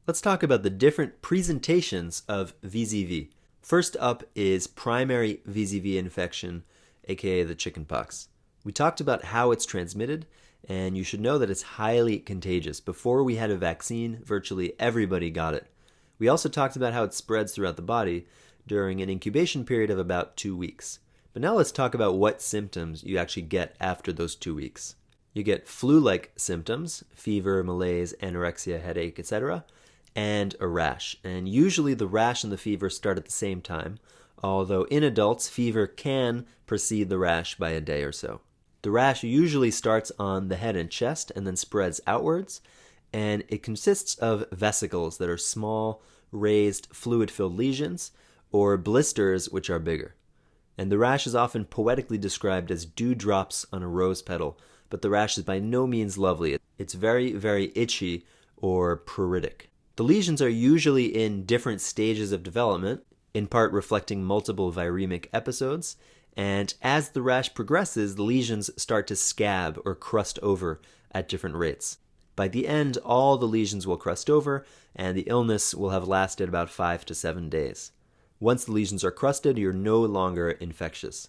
Let's talk about the different presentations of VZV. First up is primary VZV infection, aka the chickenpox. We talked about how it's transmitted, and you should know that it's highly contagious. Before we had a vaccine, virtually everybody got it. We also talked about how it spreads throughout the body during an incubation period of about 2 weeks. But now let's talk about what symptoms you actually get after those 2 weeks. You get flu-like symptoms, fever, malaise, anorexia, headache, etc., and a rash. And usually the rash and the fever start at the same time, although in adults, fever can precede the rash by a day or so. The rash usually starts on the head and chest and then spreads outwards, and it consists of vesicles that are small, raised, fluid-filled lesions, or blisters which are bigger. And the rash is often poetically described as dewdrops on a rose petal, but the rash is by no means lovely. It's very, very itchy or pruritic. The lesions are usually in different stages of development, in part reflecting multiple viremic episodes, and as the rash progresses, the lesions start to scab or crust over at different rates. By the end, all the lesions will crust over, and the illness will have lasted about 5 to 7 days. Once the lesions are crusted, you're no longer infectious.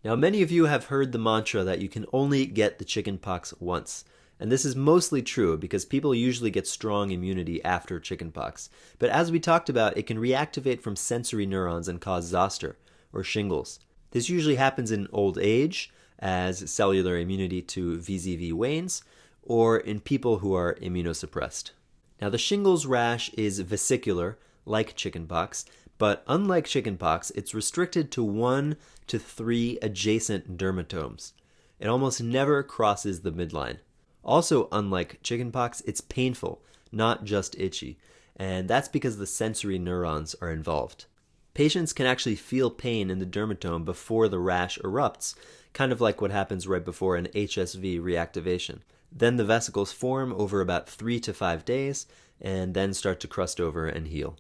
Now, many of you have heard the mantra that you can only get the chickenpox once. And this is mostly true because people usually get strong immunity after chickenpox. But as we talked about, it can reactivate from sensory neurons and cause zoster, or shingles. This usually happens in old age, as cellular immunity to VZV wanes, or in people who are immunosuppressed. Now, the shingles rash is vesicular, like chickenpox, but unlike chickenpox, it's restricted to 1 to 3 adjacent dermatomes. It almost never crosses the midline. Also, unlike chickenpox, it's painful, not just itchy, and that's because the sensory neurons are involved. Patients can actually feel pain in the dermatome before the rash erupts, kind of like what happens right before an HSV reactivation. Then the vesicles form over about 3 to 5 days, and then start to crust over and heal.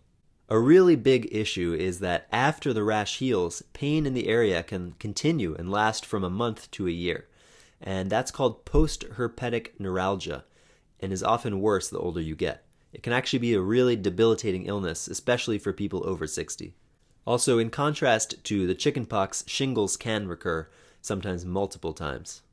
A really big issue is that after the rash heals, pain in the area can continue and last from a month to a year. And that's called post-herpetic neuralgia, and is often worse the older you get. It can actually be a really debilitating illness, especially for people over 60. Also, in contrast to the chickenpox, shingles can recur, sometimes multiple times.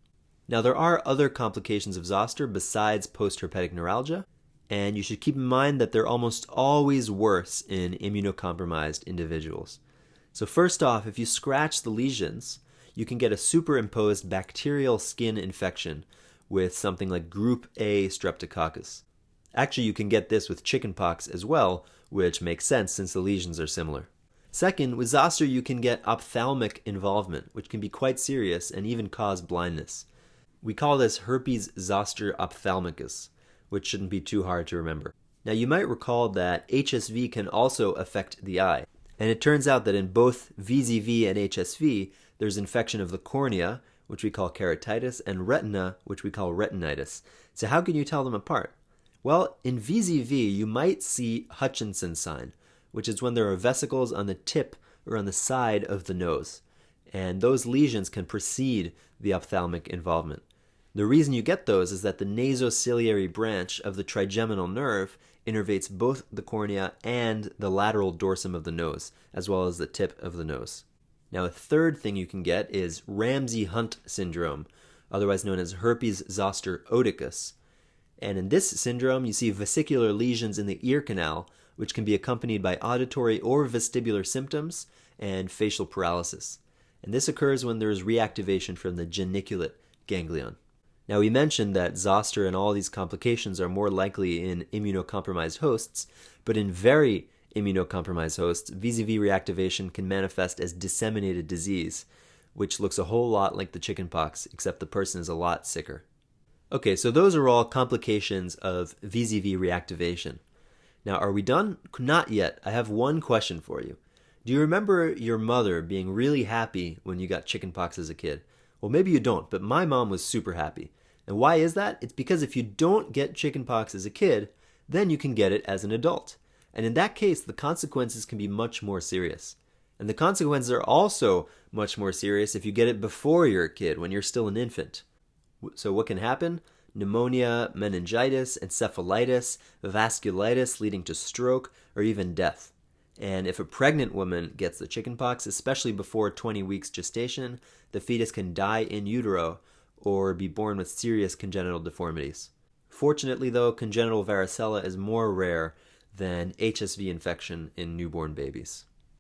Now, there are other complications of zoster besides post-herpetic neuralgia, and you should keep in mind that they're almost always worse in immunocompromised individuals. So first off, if you scratch the lesions, you can get a superimposed bacterial skin infection with something like group A streptococcus. Actually, you can get this with chickenpox as well, which makes sense since the lesions are similar. Second, with zoster you can get ophthalmic involvement, which can be quite serious and even cause blindness. We call this herpes zoster ophthalmicus, which shouldn't be too hard to remember. Now, you might recall that HSV can also affect the eye, and it turns out that in both VZV and HSV, there's infection of the cornea, which we call keratitis, and retina, which we call retinitis. So how can you tell them apart? Well, in VZV, you might see Hutchinson sign, which is when there are vesicles on the tip or on the side of the nose, and those lesions can precede the ophthalmic involvement. The reason you get those is that the nasociliary branch of the trigeminal nerve innervates both the cornea and the lateral dorsum of the nose, as well as the tip of the nose. Now, a third thing you can get is Ramsay-Hunt syndrome, otherwise known as herpes zoster oticus. And in this syndrome, you see vesicular lesions in the ear canal, which can be accompanied by auditory or vestibular symptoms and facial paralysis. And this occurs when there is reactivation from the geniculate ganglion. Now, we mentioned that zoster and all these complications are more likely in immunocompromised hosts, but in very immunocompromised hosts, VZV reactivation can manifest as disseminated disease, which looks a whole lot like the chickenpox, except the person is a lot sicker. Okay, so those are all complications of VZV reactivation. Now, are we done? Not yet. I have one question for you. Do you remember your mother being really happy when you got chickenpox as a kid? Well, maybe you don't, but my mom was super happy. And why is that? It's because if you don't get chickenpox as a kid, then you can get it as an adult. And in that case, the consequences can be much more serious. And the consequences are also much more serious if you get it before you're a kid, when you're still an infant. So what can happen? pneumonia, meningitis, encephalitis, vasculitis leading to stroke, or even death. And if a pregnant woman gets the chickenpox, especially before 20 weeks gestation, the fetus can die in utero or be born with serious congenital deformities. Fortunately, though, congenital varicella is more rare than HSV infection in newborn babies.